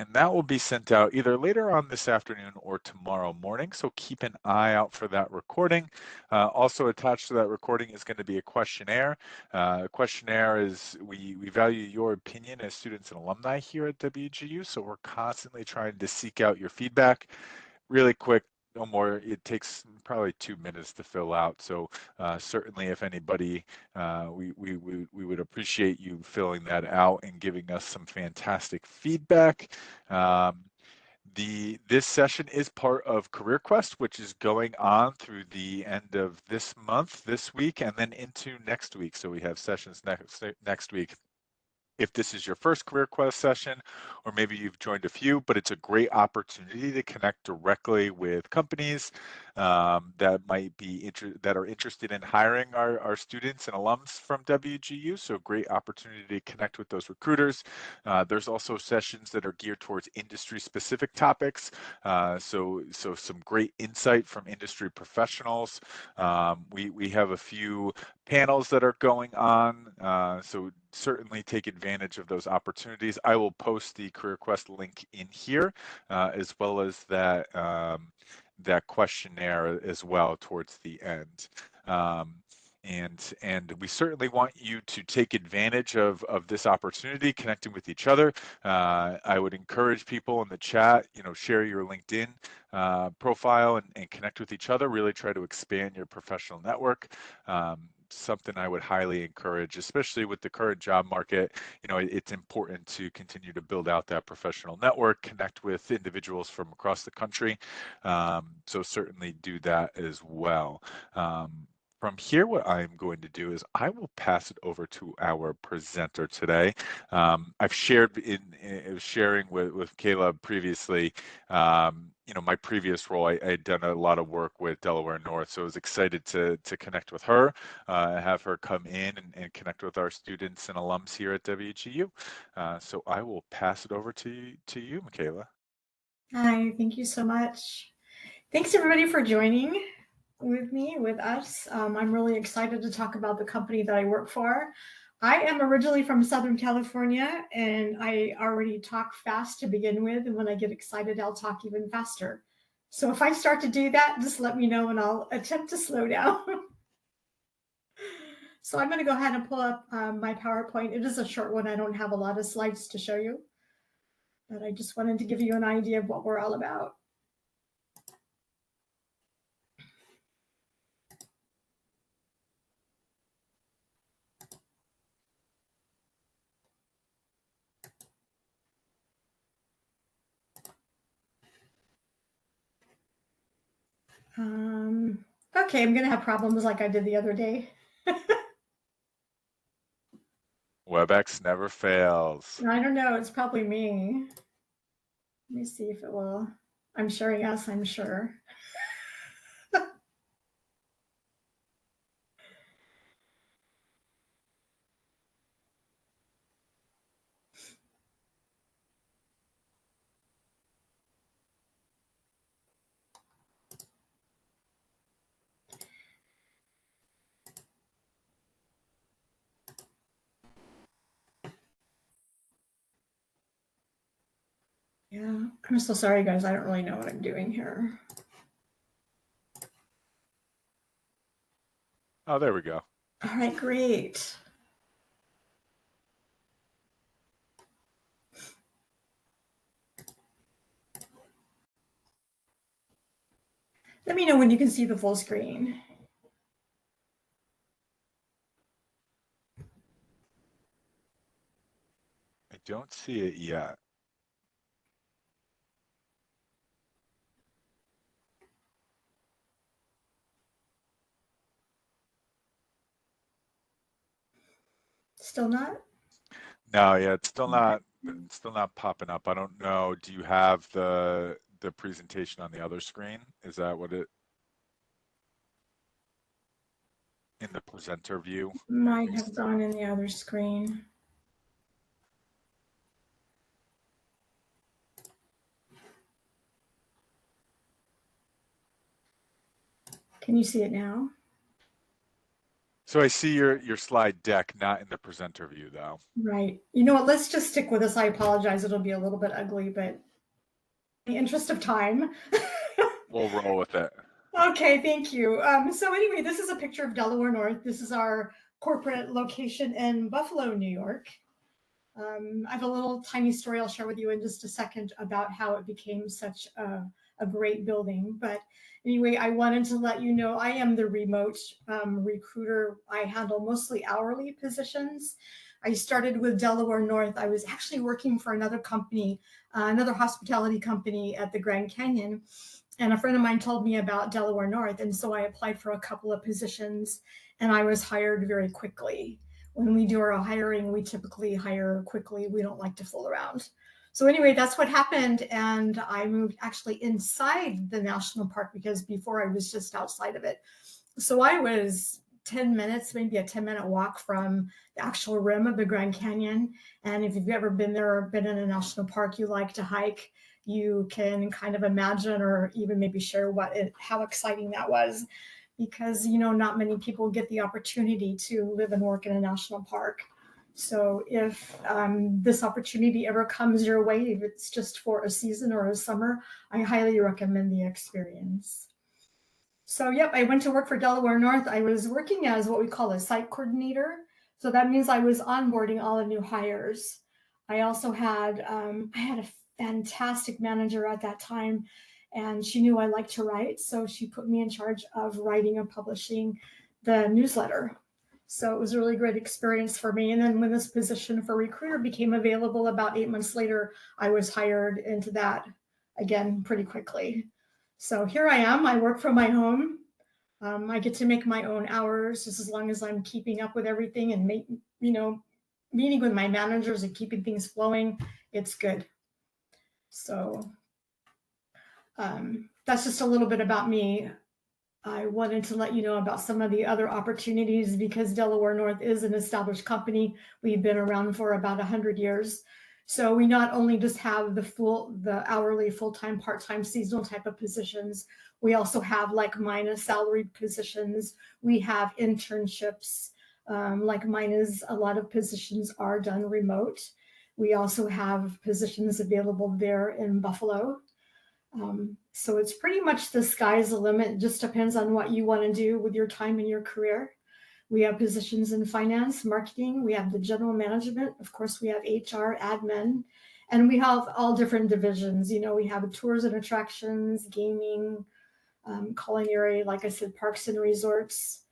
and that will be sent out either later on this afternoon or tomorrow morning. So keep an eye out for that recording. Also attached to that recording is going to be a questionnaire. Questionnaire is, we value your opinion as students and alumni here at WGU, so we're constantly trying to seek out your feedback. Really quick, no more, it takes probably 2 minutes to fill out. So certainly if anybody, we would appreciate you filling that out and giving us some fantastic feedback. This session is part of Career Quest, which is going on through the end of this month, this week, and then into next week. So we have sessions next week. If this is your first Career Quest session, or maybe you've joined a few, but it's a great opportunity to connect directly with companies that might be that are interested in hiring our students and alums from WGU. So great opportunity to connect with those recruiters. There's also sessions that are geared towards industry-specific topics. So some great insight from industry professionals. We have a few panels that are going on. So certainly take advantage of those opportunities. I will post the Career Quest link in here, as well as that questionnaire as well towards the end. And we certainly want you to take advantage of this opportunity, connecting with each other. I would encourage people in the chat, share your LinkedIn profile and connect with each other. Really try to expand your professional network. Something I would highly encourage, especially with the current job market. It's important to continue to build out that professional network, connect with individuals from across the country. So certainly do that as well. From here, what I'm going to do is I will pass it over to our presenter today. I've shared sharing with Caleb previously, my previous role, I had done a lot of work with Delaware North, so I was excited to connect with her, have her come in and connect with our students and alums here at WGU. So I will pass it over to you, Michaela. Hi, thank you so much. Thanks everybody for joining with us. I'm really excited to talk about the company that I work for. I am originally from Southern California, and I already talk fast to begin with, and when I get excited, I'll talk even faster. So if I start to do that, just let me know and I'll attempt to slow down. So I'm going to go ahead and pull up my PowerPoint. It is a short one. I don't have a lot of slides to show you, but I just wanted to give you an idea of what we're all about. Okay, I'm going to have problems like I did the other day. WebEx never fails. I don't know. It's probably me. Let me see if it will. I'm sure, yes, I'm sure. Yeah, I'm so sorry, guys. I don't really know what I'm doing here. Oh, there we go. All right, great. Let me know when you can see the full screen. I don't see it yet. Still not? No, yeah, it's still Okay. not popping up. I don't know. Do you have the presentation on the other screen? Is that what it in the presenter view? Might have gone in the other screen. Can you see it now? So I see your slide deck not in the presenter view though. Right. You know what? Let's just stick with this. I apologize. It'll be a little bit ugly, but in the interest of time. We'll roll with it. Okay, thank you. So anyway, this is a picture of Delaware North. This is our corporate location in Buffalo, New York. I have a little tiny story I'll share with you in just a second about how it became such a great building. But anyway, I wanted to let you know I am the remote recruiter. I handle mostly hourly positions. I started with Delaware North. I was actually working for another company, another hospitality company at the Grand Canyon. And a friend of mine told me about Delaware North. And so I applied for a couple of positions and I was hired very quickly. When we do our hiring, we typically hire quickly. We don't like to fool around. So anyway, that's what happened. And I moved actually inside the national park because before I was just outside of it. So I was 10 minutes, maybe a 10-minute walk from the actual rim of the Grand Canyon. And if you've ever been there or been in a national park, you like to hike, you can kind of imagine or even maybe share how exciting that was, because not many people get the opportunity to live and work in a national park. So if this opportunity ever comes your way, if it's just for a season or a summer, I highly recommend the experience. So yep, I went to work for Delaware North. I was working as what we call a site coordinator. So that means I was onboarding all the new hires. I also had I had a fantastic manager at that time, and she knew I liked to write, so she put me in charge of writing and publishing the newsletter. So it was a really great experience for me. And then when this position for recruiter became available about 8 months later, I was hired into that again pretty quickly. So here I am. I work from my home. I get to make my own hours just as long as I'm keeping up with everything and meeting with my managers and keeping things flowing. It's good. So that's just a little bit about me. I wanted to let you know about some of the other opportunities because Delaware North is an established company. We've been around for about 100 years. So we not only just have the hourly, full-time, part-time, seasonal type of positions, we also have like mine is salaried positions. We have internships. Like mine is a lot of positions are done remote. We also have positions available there in Buffalo. So it's pretty much the sky's the limit. It just depends on what you want to do with your time and your career. We have positions in finance, marketing, we have the general management, of course, we have HR, admin, and we have all different divisions. We have tours and attractions, gaming, culinary, like I said, parks and resorts.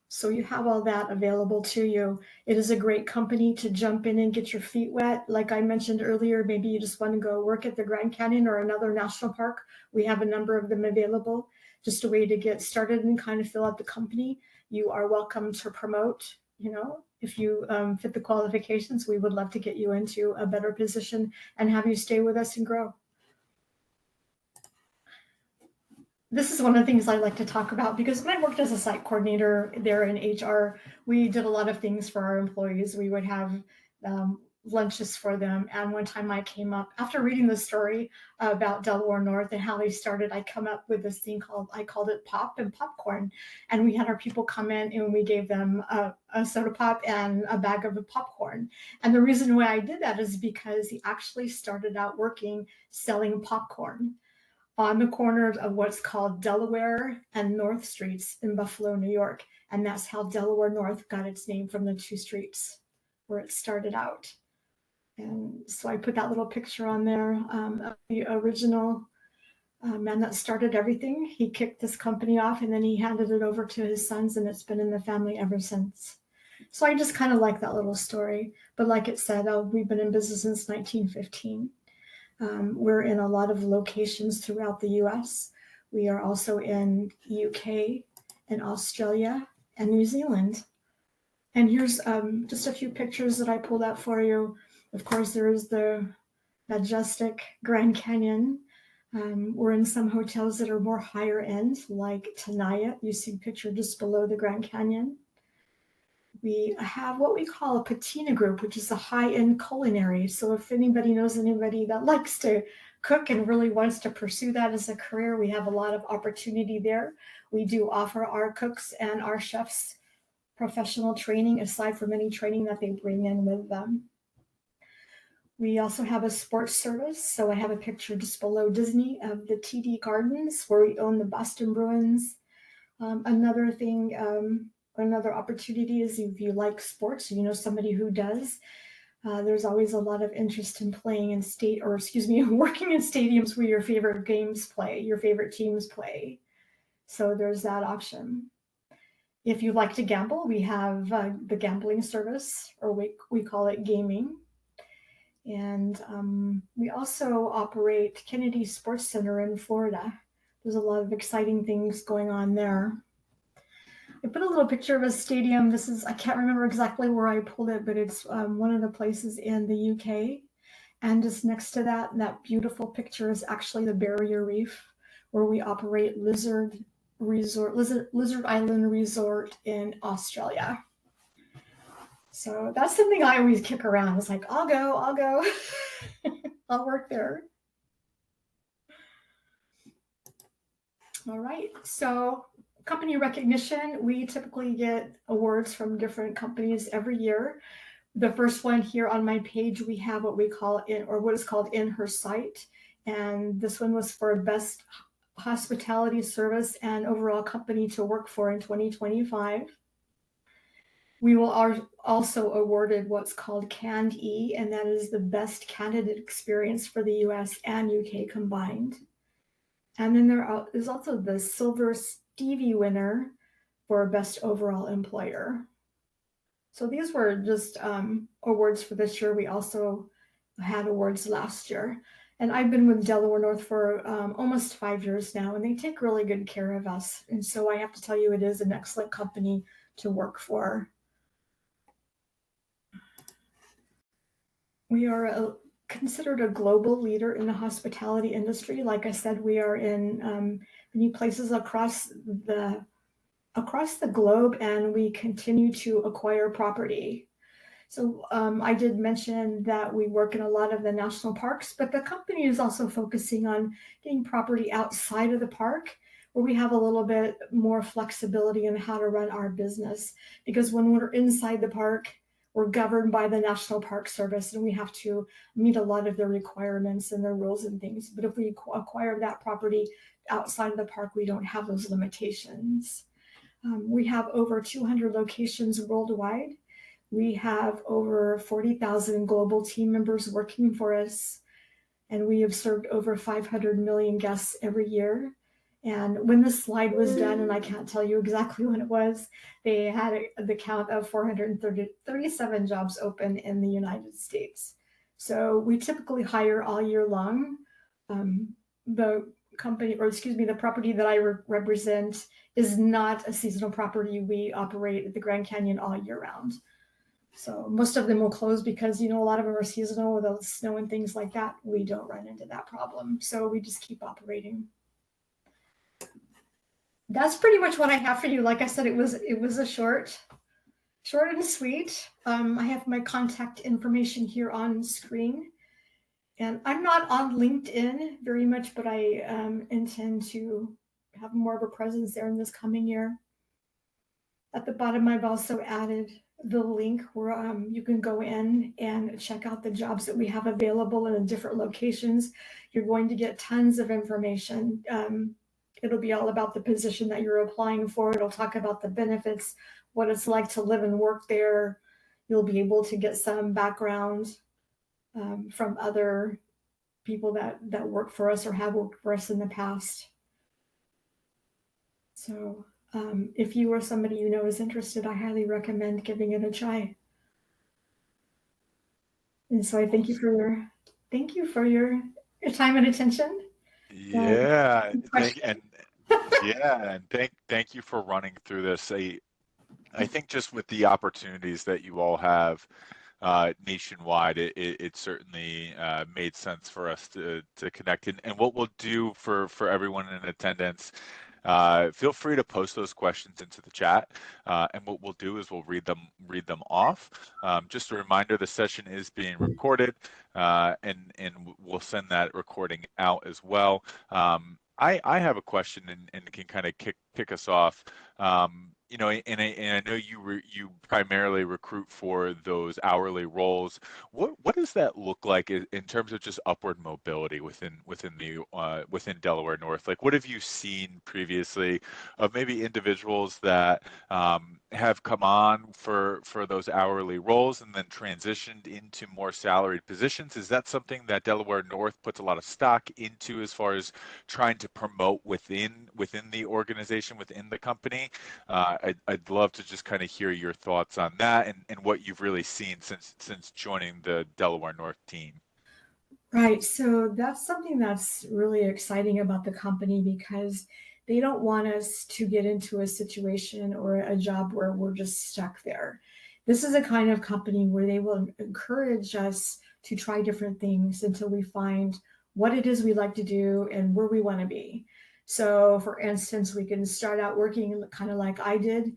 So you have all that available to you. It is a great company to jump in and get your feet wet. Like I mentioned earlier, maybe you just want to go work at the Grand Canyon or another national park. We have a number of them available. Just a way to get started and kind of fill out the company. You are welcome to promote. If you fit the qualifications, we would love to get you into a better position and have you stay with us and grow. This is one of the things I like to talk about because when I worked as a site coordinator there in HR, we did a lot of things for our employees. We would have lunches for them. And one time I came up, after reading the story about Delaware North and how they started, I come up with this thing I called it Pop and Popcorn. And we had our people come in and we gave them a soda pop and a bag of popcorn. And the reason why I did that is because he actually started out working selling popcorn on the corners of what's called Delaware and North Streets in Buffalo, New York. And that's how Delaware North got its name, from the two streets where it started out. And so I put that little picture on there of the original man that started everything. He kicked this company off and then he handed it over to his sons, and it's been in the family ever since. So I just kind of like that little story. But like it said, we've been in business since 1915. We're in a lot of locations throughout the US. We are also in UK and Australia and New Zealand. And here's just a few pictures that I pulled out for you. Of course, there is the majestic Grand Canyon. We're in some hotels that are more higher end, like Tenaya. You see a picture just below the Grand Canyon. We have what we call a patina group, which is a high-end culinary. So if anybody knows anybody that likes to cook and really wants to pursue that as a career, we have a lot of opportunity there. We do offer our cooks and our chefs professional training aside from any training that they bring in with them. We also have a sports service. So I have a picture just below Disney of the TD Gardens where we own the Boston Bruins. Another thing, another opportunity is if you like sports, you know somebody who does. There's always a lot of interest in playing in working in stadiums where your favorite games play, your favorite teams play. So there's that option. If you like to gamble, we have the gambling service, or we call it gaming. And we also operate Kennedy Sports Center in Florida. There's a lot of exciting things going on there. I put a little picture of a stadium. I can't remember exactly where I pulled it, but it's one of the places in the UK. And just next to that beautiful picture is actually the Barrier Reef, where we operate Lizard Island Resort in Australia. So that's something I always kick around. It's like, I'll go. I'll work there. All right. So company recognition, we typically get awards from different companies every year. The first one here on my page, we have what is called In Her Sight. And this one was for best hospitality service and overall company to work for in 2025. We will also awarded what's called Canned E, and that is the best candidate experience for the US and UK combined. And then there is also the Silver Stevie winner for best overall employer. So these were just awards for this year. We also had awards last year. And I've been with Delaware North for almost 5 years now, and they take really good care of us. And so I have to tell you, it is an excellent company to work for. We are considered a global leader in the hospitality industry. Like I said, we are in many places across the globe, and we continue to acquire property. So I did mention that we work in a lot of the national parks, but the company is also focusing on getting property outside of the park, where we have a little bit more flexibility in how to run our business. Because when we're inside the park, we're governed by the National Park Service, and we have to meet a lot of their requirements and their rules and things. But if we acquire that property outside of the park, we don't have those limitations. We have over 200 locations worldwide. We have over 40,000 global team members working for us, and we have served over 500 million guests every year. And when this slide was done, and I can't tell you exactly when it was, they had the count of 437 jobs open in the United States. So we typically hire all year long. The property that I represent is not a seasonal property. We operate at the Grand Canyon all year round. So most of them will close because, a lot of them are seasonal with the snow and things like that. We don't run into that problem. So we just keep operating. That's pretty much what I have for you. Like I said, it was a short and sweet. I have my contact information here on screen. And I'm not on LinkedIn very much, but I intend to have more of a presence there in this coming year. At the bottom, I've also added the link where you can go in and check out the jobs that we have available in the different locations. You're going to get tons of information. It'll be all about the position that you're applying for. It'll talk about the benefits, what it's like to live and work there. You'll be able to get some background from other people that work for us or have worked for us in the past. So if you or somebody you know is interested, I highly recommend giving it a try. And so I thank you for your time and attention. Yeah, thank you for running through this. I think just with the opportunities that you all have nationwide, it certainly made sense for us to connect. And what we'll do for everyone in attendance, feel free to post those questions into the chat, and what we'll do is we'll read them off. Just a reminder, the session is being recorded, and we'll send that recording out as well. I have a question, and can kind of kick us off. And I know you primarily recruit for those hourly roles. What does that look like in terms of just upward mobility within Delaware North? Like, what have you seen previously of maybe individuals that have come on for those hourly roles and then transitioned into more salaried positions? Is that something that Delaware North puts a lot of stock into as far as trying to promote within the organization, within the company? I'd love to just kind of hear your thoughts on that and what you've really seen since joining the Delaware North team. Right. So that's something that's really exciting about the company because they don't want us to get into a situation or a job where we're just stuck there. This is a kind of company where they will encourage us to try different things until we find what it is we like to do and where we want to be. So, for instance, we can start out working kind of like I did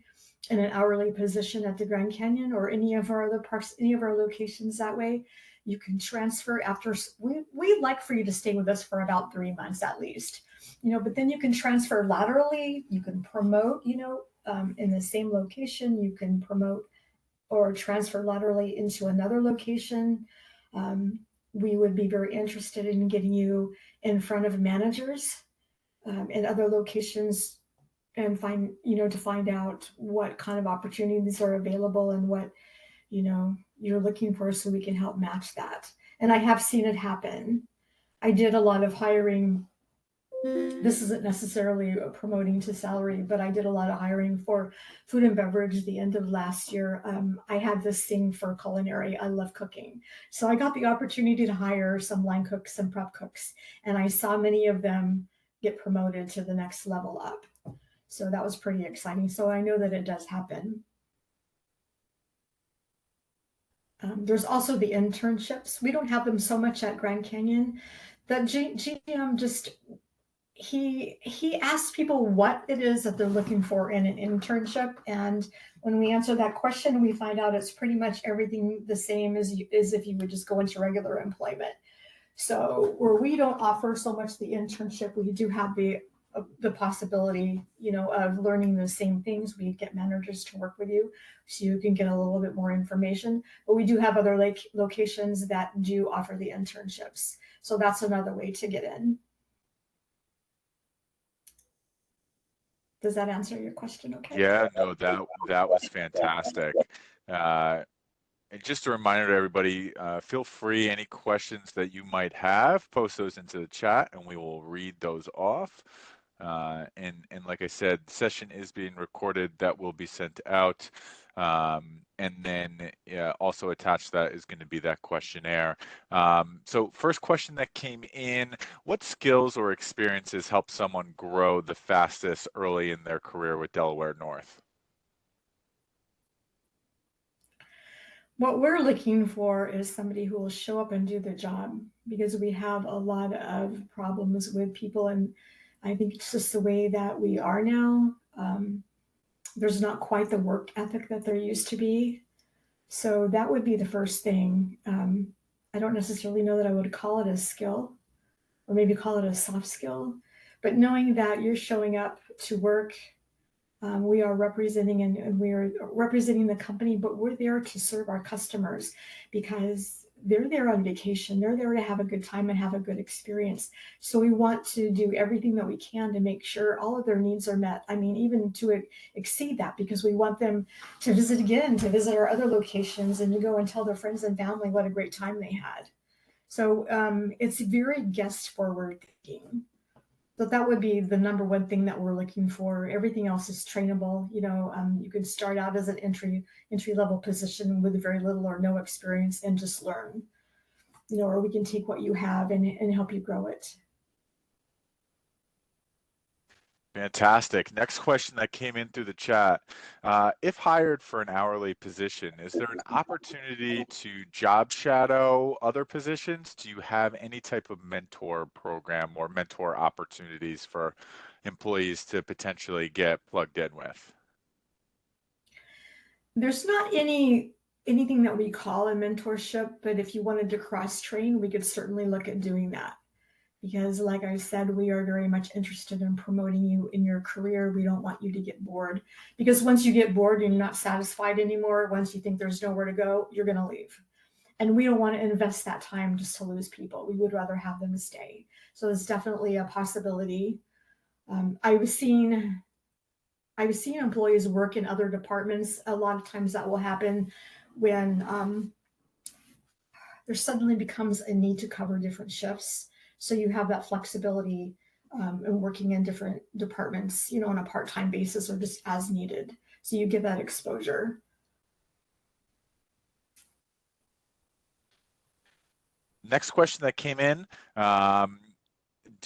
in an hourly position at the Grand Canyon or any of our other parks, any of our locations that way. You can transfer after, we'd like for you to stay with us for about 3 months at least, but then you can transfer laterally, you can promote, in the same location, you can promote or transfer laterally into another location. We would be very interested in getting you in front of managers in other locations and to find out what kind of opportunities are available and what you're looking for so we can help match that. And I have seen it happen. I did a lot of hiring. This isn't necessarily promoting to salary, but I did a lot of hiring for food and beverage the end of last year. I had this thing for culinary. I love cooking. So I got the opportunity to hire some line cooks, some prep cooks, and I saw many of them get promoted to the next level up. So that was pretty exciting. So I know that it does happen. There's also the internships. We don't have them so much at Grand Canyon. The GM just he asks people what it is that they're looking for in an internship, and when we answer that question, we find out it's pretty much everything the same as if you would just go into regular employment. So where we don't offer so much the internship, we do have the possibility, of learning the same things. We get managers to work with you so you can get a little bit more information. But we do have other locations that do offer the internships. So that's another way to get in. Does that answer your question okay? Yeah, no, that was fantastic. And just a reminder to everybody, feel free, any questions that you might have, post those into the chat and we will read those off. And like I said, the session is being recorded. That will be sent out. And then also attached to that is going to be that questionnaire. So first question that came in, what skills or experiences help someone grow the fastest early in their career with Delaware North? What we're looking for is somebody who will show up and do the job because we have a lot of problems with people. And I think it's just the way that we are now. There's not quite the work ethic that there used to be. So that would be the first thing. I don't necessarily know that I would call it a skill or maybe call it a soft skill, but knowing that you're showing up to work, we are representing and we are representing the company, but we're there to serve our customers because they're there on vacation. They're there to have a good time and have a good experience. So we want to do everything that we can to make sure all of their needs are met. I mean, even to exceed that, because we want them to visit again, to visit our other locations and to go and tell their friends and family what a great time they had. So it's very guest forward thinking. So that would be the number one thing that we're looking for. Everything else is trainable. You could start out as an entry level position with very little or no experience and just learn. Or we can take what you have and help you grow it. Fantastic. Next question that came in through the chat. If hired for an hourly position, is there an opportunity to job shadow other positions? Do you have any type of mentor program or mentor opportunities for employees to potentially get plugged in with? There's not anything that we call a mentorship, but if you wanted to cross train, we could certainly look at doing that. Because, like I said, we are very much interested in promoting you in your career. We don't want you to get bored, because once you get bored and you're not satisfied anymore, once you think there's nowhere to go, you're going to leave. And we don't want to invest that time just to lose people. We would rather have them stay. So it's definitely a possibility. I've seen employees work in other departments. A lot of times that will happen when there suddenly becomes a need to cover different shifts. So you have that flexibility in working in different departments, on a part-time basis or just as needed. So you get that exposure. Next question that came in,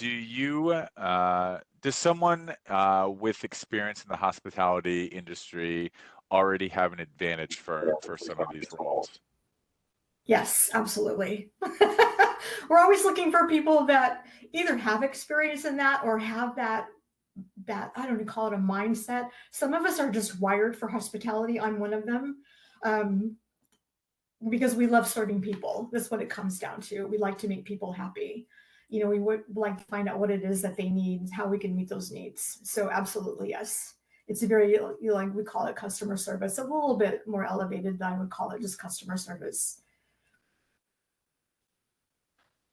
does someone with experience in the hospitality industry already have an advantage for some of these roles? Yes, absolutely. We're always looking for people that either have experience in that or have that I don't even call it a mindset. Some of us are just wired for hospitality. I'm one of them. Um, because we love serving people. That's what it comes down to. We like to make people happy. We would like to find out what it is that they need, how we can meet those needs. So absolutely, yes. It's a very, like we call it customer service, a little bit more elevated than I would call it just customer service.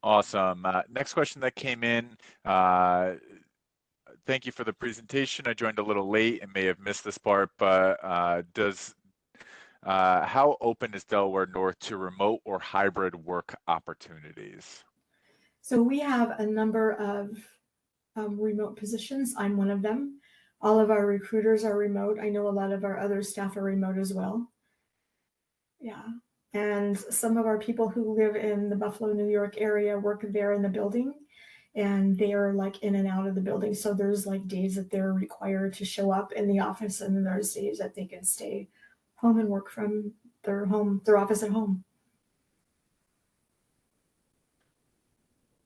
Awesome. Next question that came in. Thank you for the presentation. I joined a little late and may have missed this part, but how open is Delaware North to remote or hybrid work opportunities? So we have a number of remote positions. I'm one of them. All of our recruiters are remote. I know a lot of our other staff are remote as well. Yeah. And some of our people who live in the Buffalo, New York area work there in the building, and they are like in and out of the building. So there's like days that they're required to show up in the office, and then there's days that they can stay home and work from their office at home.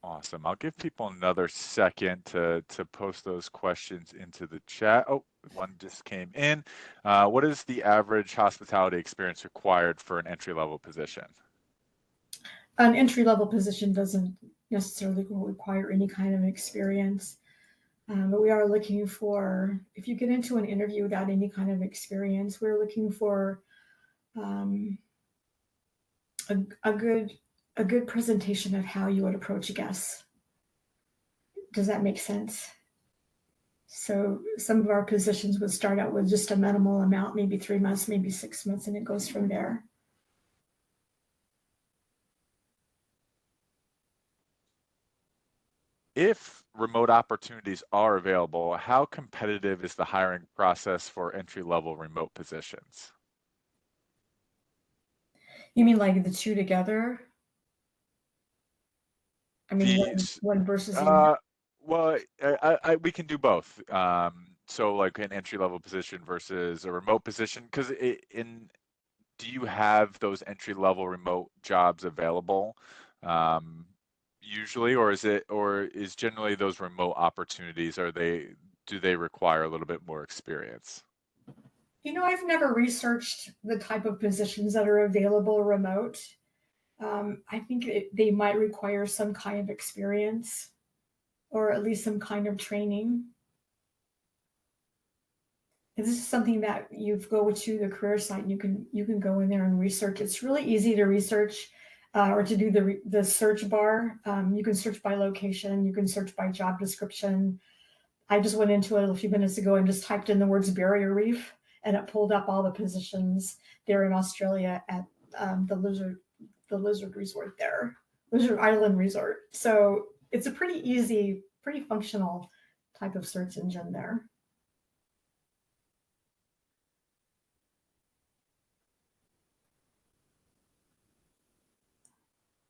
Awesome. I'll give people another second to post those questions into the chat. Oh, one just came in. What is the average hospitality experience required for an entry-level position? An entry level position doesn't necessarily require any kind of experience. But we are looking for, if you get into an interview without any kind of experience, we're looking for um, a good presentation of how you would approach a guest. Does that make sense? So some of our positions would start out with just a minimal amount, maybe 3 months, maybe 6 months, and it goes from there. If remote opportunities are available, how competitive is the hiring process for entry-level remote positions? You mean like the two together? I mean, one, These, one versus the other. uh, well, we can do both. So like an entry-level position versus a remote position, because do you have those entry-level remote jobs available um, usually, or is generally those remote opportunities, do they require a little bit more experience? I've never researched the type of positions that are available remote. I think they might require some kind of experience or at least some kind of training. This is something that you go to the career site and you can go in there and research. It's really easy to research or to do the search bar. You can search by location. You can search by job description. I just went into it a few minutes ago and just typed in the words barrier reef, and it pulled up all the positions there in Australia at the Lizard Resort there, Lizard Island Resort. So it's a pretty easy, pretty functional type of search engine there.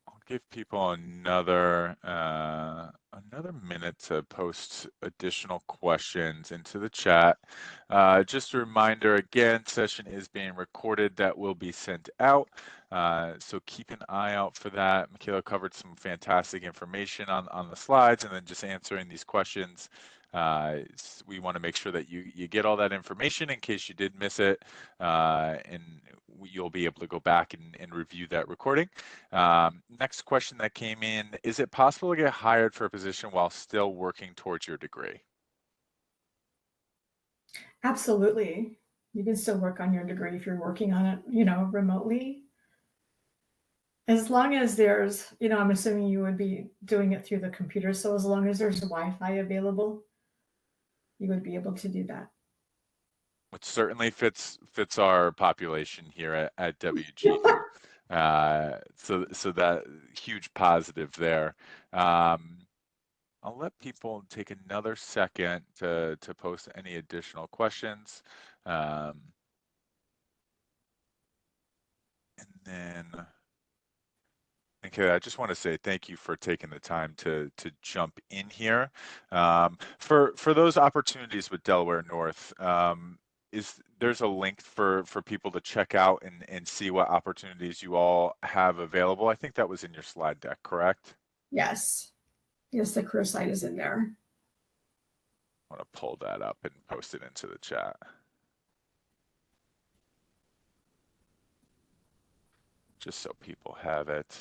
I'll give people another minute to post additional questions into the chat. Just a reminder, again, session is being recorded. That will be sent out. So keep an eye out for that. Michaela covered some fantastic information on the slides and then just answering these questions. We want to make sure that you get all that information in case you did miss it, and you'll be able to go back and review that recording. Next question that came in, is it possible to get hired for a position while still working towards your degree? Absolutely. You can still work on your degree if you're working on it, remotely. As long as there's, I'm assuming you would be doing it through the computer. So as long as there's Wi-Fi available, you would be able to do that. Which certainly fits our population here at WGU. So that huge positive there. Um, I'll let people take another second to post any additional questions. Um, and then, okay, I just want to say thank you for taking the time to jump in here. For those opportunities with Delaware North, there's a link for people to check out and see what opportunities you all have available. I think that was in your slide deck, correct? Yes. Yes, the career site is in there. I want to pull that up and post it into the chat. Just so people have it.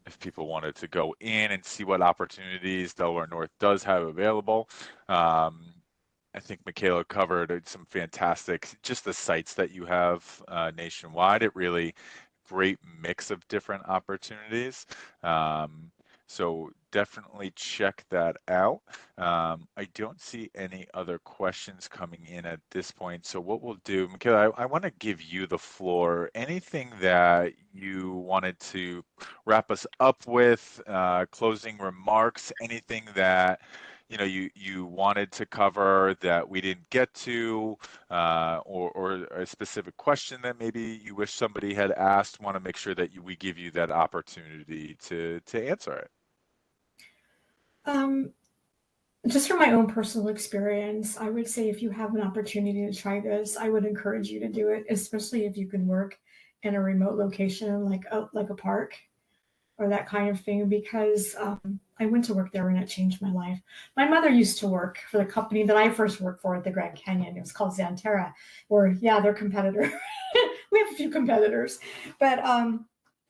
If people wanted to go in and see what opportunities Delaware North does have available. I think Michaela covered some fantastic, just the sites that you have nationwide. It really great mix of different opportunities. So definitely check that out. I don't see any other questions coming in at this point. So what we'll do, Michaela, I want to give you the floor. Anything that you wanted to wrap us up with, closing remarks, anything that you wanted to cover that we didn't get to, or a specific question that maybe you wish somebody had asked, want to make sure that we give you that opportunity to answer it. Um, just from my own personal experience, I would say if you have an opportunity to try this, I would encourage you to do it, especially if you can work in a remote location like a park or that kind of thing, because I went to work there and it changed my life. My mother used to work for the company that I first worked for at the Grand Canyon. It was called Xanterra, or yeah, their competitor. We have a few competitors, but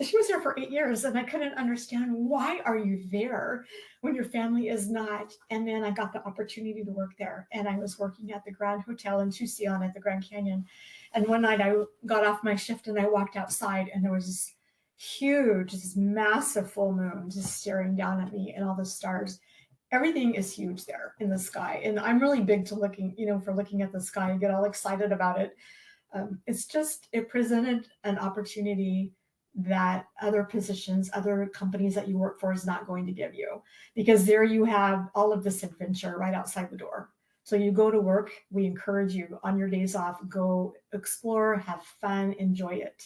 she was there for 8 years, and I couldn't understand why are you there when your family is not. And then I got the opportunity to work there, and I was working at the Grand Hotel in Tucson at the Grand Canyon. And one night I got off my shift and I walked outside, and there was this huge, this massive full moon just staring down at me and all the stars. Everything is huge there in the sky. And I'm really big to looking, for looking at the sky and get all excited about it. It presented an opportunity that other positions, other companies that you work for is not going to give you, because there you have all of this adventure right outside the door. So you go to work, we encourage you on your days off, go explore, have fun, enjoy it.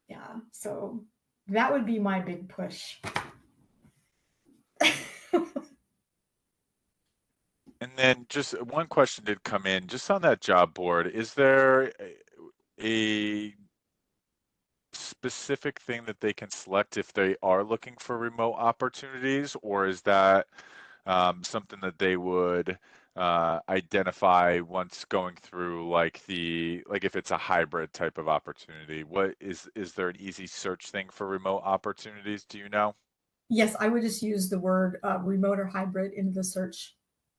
Yeah, so that would be my big push. And then just one question did come in, just on that job board, is there a specific thing that they can select if they are looking for remote opportunities, or is that something that they would identify once going through like if it's a hybrid type of opportunity? What is there an easy search thing for remote opportunities? Do you know? Yes, I would just use the word remote or hybrid in the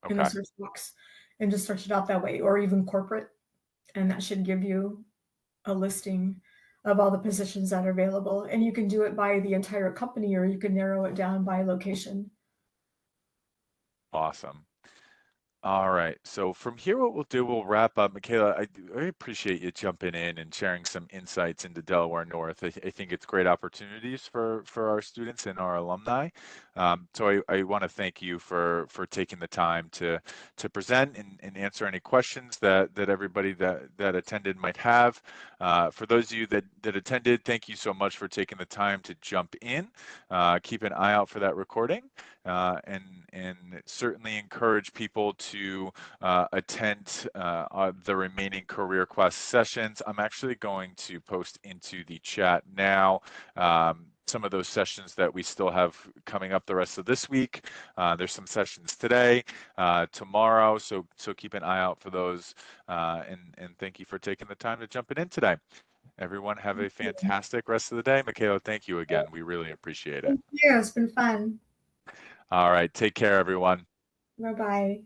Okay, search box, and just search it out that way, or even corporate, and that should give you a listing of all the positions that are available. And you can do it by the entire company, or you can narrow it down by location. awesome. All right. So from here, what we'll do, we'll wrap up. Michaela, I appreciate you jumping in and sharing some insights into Delaware North. I think it's great opportunities for our students and our alumni. So I want to thank you for taking the time to present and answer any questions that everybody that attended might have. For those of you that attended, thank you so much for taking the time to jump in. Keep an eye out for that recording. And certainly encourage people to attend the remaining Career Quest sessions. I'm actually going to post into the chat now some of those sessions that we still have coming up the rest of this week. There's some sessions today, tomorrow, so keep an eye out for those. And thank you for taking the time to jump in today. Everyone have a fantastic rest of the day. Michaela, thank you again. We really appreciate it. Thank you. It's been fun. All right, take care, everyone. Bye bye.